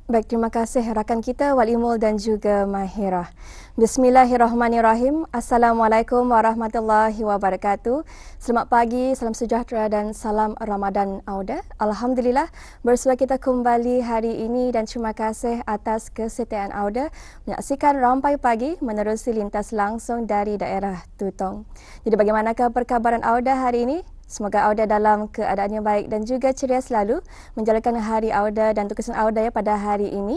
Baik, terima kasih rakan kita Walimul dan juga Mahirah. Bismillahirrahmanirrahim. Assalamualaikum warahmatullahi wabarakatuh. Selamat pagi, salam sejahtera dan salam Ramadan Auda. Alhamdulillah bersua kita kembali hari ini dan terima kasih atas kesetiaan Auda menyaksikan Rampai Pagi menerusi lintas langsung dari daerah Tutong. Jadi bagaimanakah perkabaran Auda hari ini? Semoga Auda dalam keadaan yang baik dan juga ceria selalu menjalankan hari Auda dan tugasan Auda ya pada hari ini.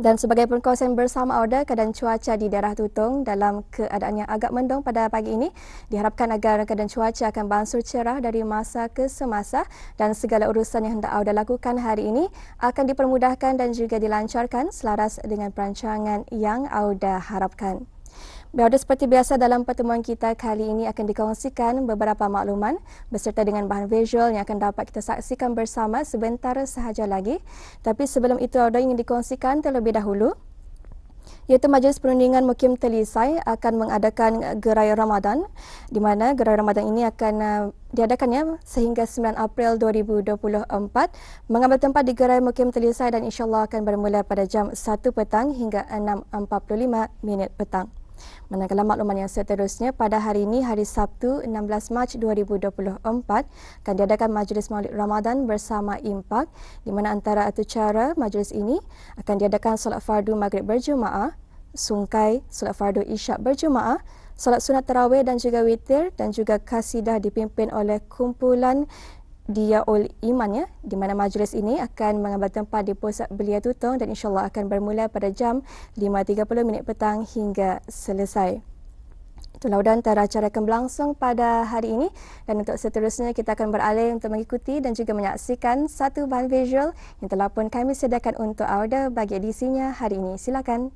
Dan sebagai perkongsian bersama Auda, keadaan cuaca di daerah Tutong dalam keadaan yang agak mendung pada pagi ini. Diharapkan agar keadaan cuaca akan beransur cerah dari masa ke semasa dan segala urusan yang hendak Auda lakukan hari ini akan dipermudahkan dan juga dilancarkan selaras dengan perancangan yang Auda harapkan. Auda seperti biasa dalam pertemuan kita kali ini akan dikongsikan beberapa makluman beserta dengan bahan visual yang akan dapat kita saksikan bersama sebentar sahaja lagi. Tapi sebelum itu Auda ingin dikongsikan terlebih dahulu iaitu Majlis Perundingan Mukim Telisai akan mengadakan Gerai Ramadan di mana Gerai Ramadan ini akan diadakannya sehingga 9 April 2024 mengambil tempat di Gerai Mukim Telisai dan insyaAllah akan bermula pada jam 1 petang hingga 6.45 petang. Manakala makluman yang seterusnya, pada hari ini, hari Sabtu 16 Mac 2024, akan diadakan Majlis Maulid Ramadan bersama Impak, di mana antara acara majlis ini akan diadakan solat fardu maghrib berjemaah, sungkai, solat fardu isyak berjemaah, solat sunat tarawih dan juga witir dan juga kasidah dipimpin oleh kumpulan Diaul Iman ya, di mana majlis ini akan mengambil tempat di Pusat Belia Tutong dan insyaAllah akan bermula pada jam 5.30 petang hingga selesai. Itulah antara acara akan berlangsung pada hari ini dan untuk seterusnya kita akan beralih untuk mengikuti dan juga menyaksikan satu bahan visual yang telah pun kami sediakan untuk Auda bagi edisinya hari ini. Silakan.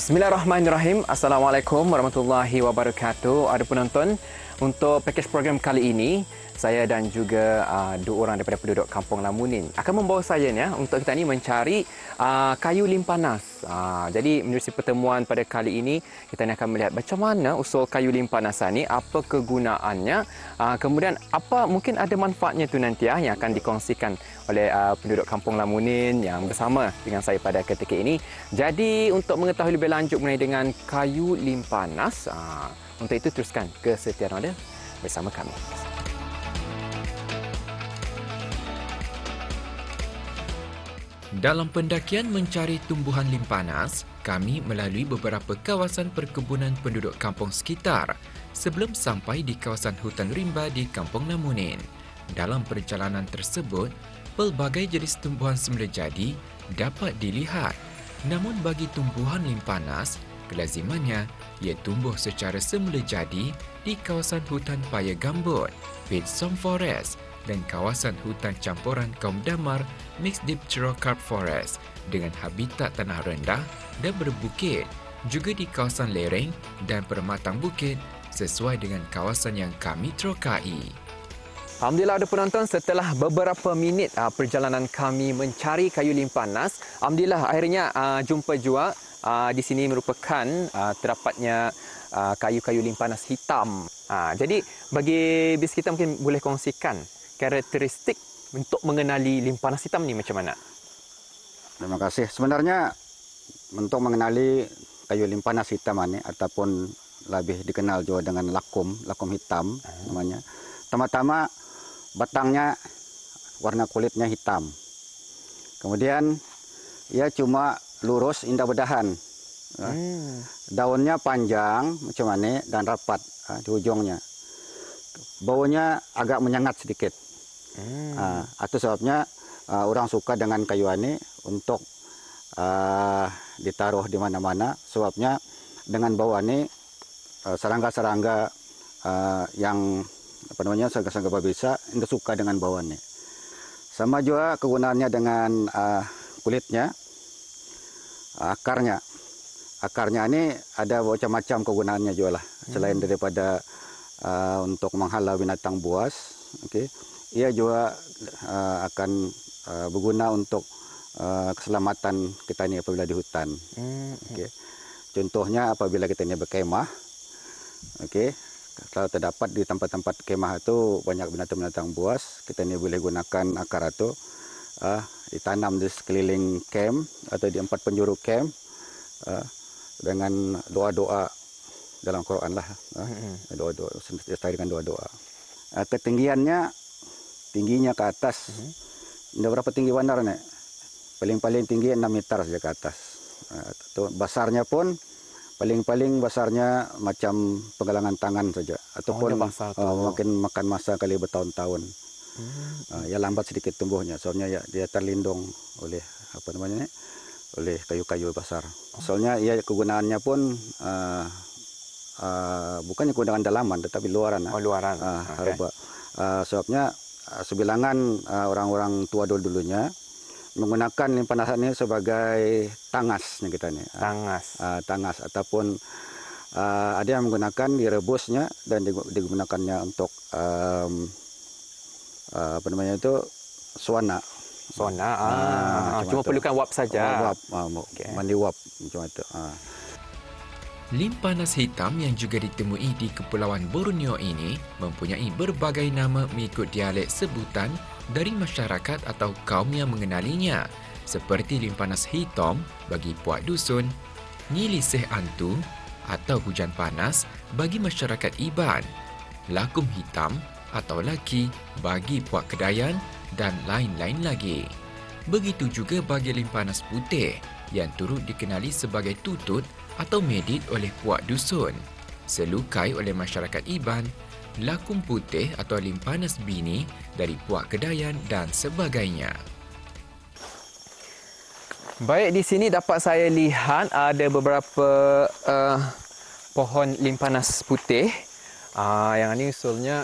Bismillahirrahmanirrahim. Assalamualaikum warahmatullahi wabarakatuh. Ada penonton, untuk pakej program kali ini, saya dan juga dua orang daripada penduduk Kampung Lamunin akan membawa saya ni untuk kita ni mencari kayu limpanas. Jadi menerusi pertemuan pada kali ini, kita ni akan melihat macam mana usul kayu limpanasan ni, apa kegunaannya, kemudian apa mungkin ada manfaatnya tu nanti yang akan dikongsikan oleh penduduk Kampung Lamunin yang bersama dengan saya pada ketika ini. Jadi untuk mengetahui lebih lanjut mengenai dengan kayu limpanas, untuk itu teruskan kesetiaan anda bersama kami. Dalam pendakian mencari tumbuhan limpanas, kami melalui beberapa kawasan perkebunan penduduk kampung sekitar sebelum sampai di kawasan hutan rimba di Kampung Lamunin. Dalam perjalanan tersebut, pelbagai jenis tumbuhan semula jadi dapat dilihat. Namun bagi tumbuhan limpanas, kelazimannya ia tumbuh secara semula jadi di kawasan hutan paya gambut, Pidsom Forest dan kawasan hutan campuran kaum damar Mixed Dipterocarp Forest dengan habitat tanah rendah dan berbukit, juga di kawasan lereng dan permatang bukit sesuai dengan kawasan yang kami terokai. Alhamdulillah ada penonton, setelah beberapa minit perjalanan kami mencari kayu limpanas, alhamdulillah akhirnya jumpa jua di sini merupakan terdapatnya kayu-kayu limpanas hitam. Jadi bagi bis kita mungkin boleh kongsikan karakteristik untuk mengenali limpanas hitam ni macam mana? Terima kasih. Sebenarnya untuk mengenali kayu limpanas hitam ini ataupun lebih dikenal juga dengan lakum hitam namanya. Pertama-tama batangnya warna kulitnya hitam. Kemudian ia cuma lurus indah bedahan. Daunnya panjang macam mana dan rapat di ujungnya. Baunya agak menyengat sedikit. Itu sebabnya orang suka dengan kayu ini untuk ditaruh di mana-mana. Sebabnya dengan bau ini serangga-serangga yang serangga-serangga babisa itu suka dengan bau ini. Sama juga kegunaannya dengan kulitnya, akarnya. Akarnya ini ada macam-macam kegunaannya juga lah. Selain daripada untuk menghalau binatang buas, okey, ia juga akan berguna untuk keselamatan kita ni apabila di hutan. Okey. Contohnya apabila kita ni berkemah, okey, kalau terdapat di tempat-tempat kemah itu banyak binatang-binatang buas, kita ni boleh gunakan akar itu ditanam di sekeliling kem atau di 4 penjuru kem dengan doa-doa dalam Quran lah. Doa-doa, disertai dengan doa-doa. Ketinggiannya, tingginya ke atas, berapa tinggi bandar ni? Paling-paling tinggi 6 meter saja ke atas. Besarnya pun paling-paling besarnya macam penggalangan tangan saja, ataupun mungkin makan masa kali bertahun-tahun. Ya lambat sedikit tumbuhnya, soalnya ya, dia terlindung oleh apa namanya ni, oleh kayu-kayu besar. Soalnya ia kegunaannya pun bukannya kegunaan dalaman, tetapi luaran. Luaran. Okay. Sebabnya sebilangan orang-orang tua dulunya menggunakan limpanas ini sebagai tangas nih kita nih. Tangas ataupun ada yang menggunakan direbusnya dan digunakannya untuk apa namanya itu suana. Cuma perlukan wap saja. Mandi wap macam itu. Limpanas hitam yang juga ditemui di Kepulauan Borneo ini mempunyai berbagai nama mengikut dialek sebutan dari masyarakat atau kaum yang mengenalinya, seperti limpanas hitam bagi puak dusun, nyilisih antu atau hujan panas bagi masyarakat Iban, lakum hitam atau laki bagi puak Kedayan dan lain-lain lagi. Begitu juga bagi limpanas putih yang turut dikenali sebagai tutut atau medit oleh puak dusun, selukai oleh masyarakat Iban, lakum putih atau limpanas bini dari puak Kedayan dan sebagainya. Baik, di sini dapat saya lihat ada beberapa pohon limpanas putih. Yang ini usulnya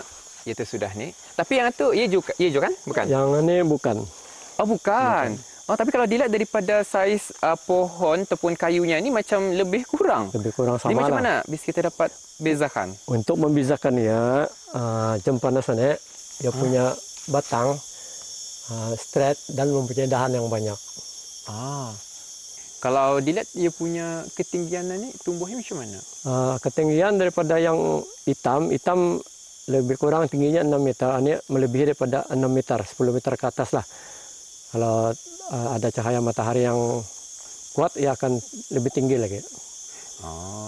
itu sudah ni. Tapi yang itu ia juga kan? Bukan? Yang ini bukan. Oh, bukan. Oh, tapi kalau dilihat daripada saiz pohon ataupun kayunya ini macam lebih kurang. Lebih kurang sama. Jadi macam mana bisa kita dapat bezakan? Untuk membezakan ya, jempanas ini dia punya batang straight dan mempunyai dahan yang banyak. Kalau dilihat dia punya ketinggian ini tumbuhnya macam mana? Ketinggian daripada yang hitam lebih kurang tingginya 6 meter. Ini melebihi daripada 6 meter, 10 meter ke atas lah. Kalau ada cahaya matahari yang kuat, ia akan lebih tinggi lagi.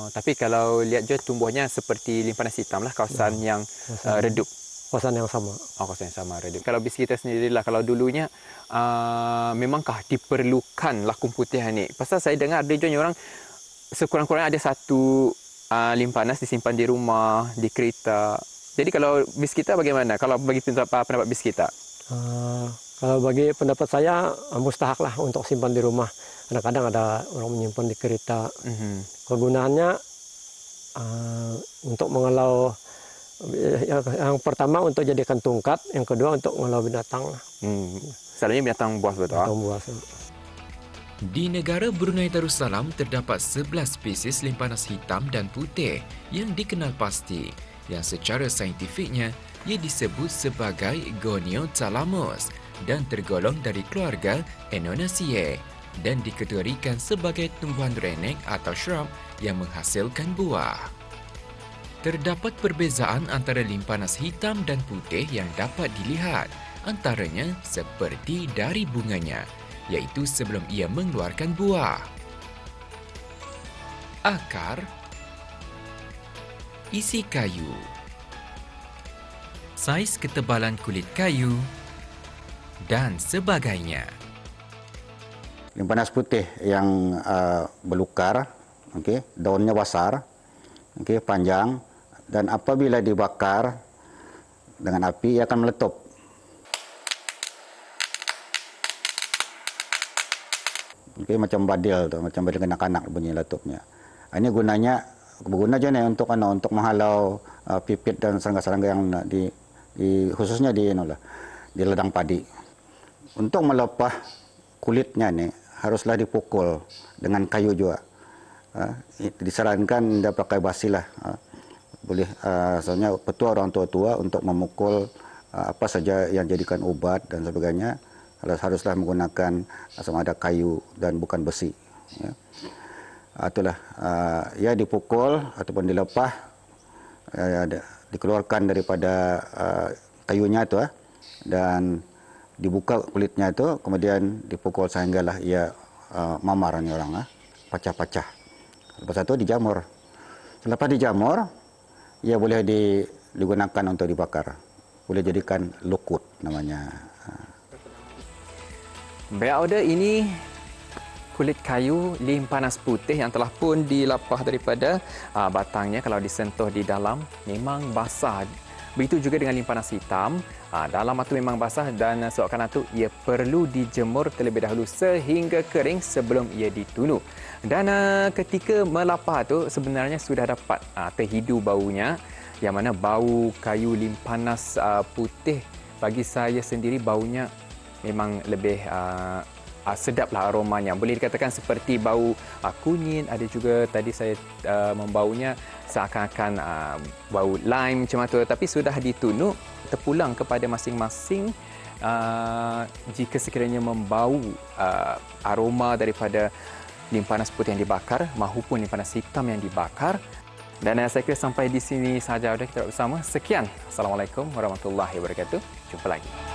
Tapi kalau lihat je tumbuhnya seperti limpanas hitam lah, kawasan yang redup. Kawasan yang sama. Kawasan yang sama, redup. Kalau bis kita sendirilah, kalau dulunya memangkah diperlukan lakum putih ni? Pasal saya dengar ada je orang sekurang-kurangnya ada satu limpanas disimpan di rumah, di kereta. Jadi kalau bis kita bagaimana? Kalau bagi pendapat bis kita? Kalau bagi pendapat saya, mustahak lah untuk simpan di rumah. Kadang-kadang ada orang menyimpan di kereta. Kegunaannya untuk mengelau, yang pertama untuk jadikan tungkat, yang kedua untuk mengelau binatang. Selalunya binatang buas betul? Binatang buas. Di negara Brunei Darussalam terdapat 11 spesies limpanas hitam dan putih yang dikenal pasti, yang secara saintifiknya ia disebut sebagai Goniotalamus dan tergolong dari keluarga Enonaceae dan dikategorikan sebagai tumbuhan renek atau shrub yang menghasilkan buah. Terdapat perbezaan antara limpanas hitam dan putih yang dapat dilihat, antaranya seperti dari bunganya, iaitu sebelum ia mengeluarkan buah. Akar, isi kayu, saiz ketebalan kulit kayu, dan sebagainya. Limpanas putih yang berlukar, daunnya besar, panjang, dan apabila dibakar dengan api ia akan meletup. Macam badil tu, macam badil kanak-kanak bunyi letupnya. Ini berguna je ni untuk menghalau pipit dan serangga-serangga yang khususnya di ladang padi. Untuk melepah kulitnya ni haruslah dipukul dengan kayu juga. Disarankan dia pakai basi lah. Boleh, soalnya petua orang tua-tua untuk memukul apa saja yang jadikan obat dan sebagainya haruslah menggunakan sama ada kayu dan bukan besi. Ya. Itulah ya dipukul ataupun dilepah, dikeluarkan daripada kayunya itu dan dibuka kulitnya itu, kemudian dipukul sehinggalah ia mamar ni orang, pecah-pecah. Lepas itu dijamur. Selepas dijamur, ia boleh digunakan untuk dibakar. Boleh jadikan lokut namanya. Baik, Auda, ini kulit kayu lim panas putih yang telah pun dilapah daripada batangnya. Kalau disentuh di dalam memang basah. Begitu juga dengan lim panas hitam. Dalam itu memang basah dan sebabkan itu ia perlu dijemur terlebih dahulu sehingga kering sebelum ia ditunu. Dan ketika melapah itu sebenarnya sudah dapat terhidu baunya, yang mana bau kayu lim panas putih bagi saya sendiri baunya memang lebih sedaplah aromanya. Boleh dikatakan seperti bau kunyit, ada juga tadi saya membaunya seakan-akan bau lime macam tu, tapi sudah ditunu terpulang kepada masing-masing jika sekiranya membau aroma daripada lim panas putih yang dibakar maupun lim panas hitam yang dibakar. Dan saya kira sampai di sini sahaja kita bersama. Sekian. Assalamualaikum warahmatullahi wabarakatuh. Jumpa lagi.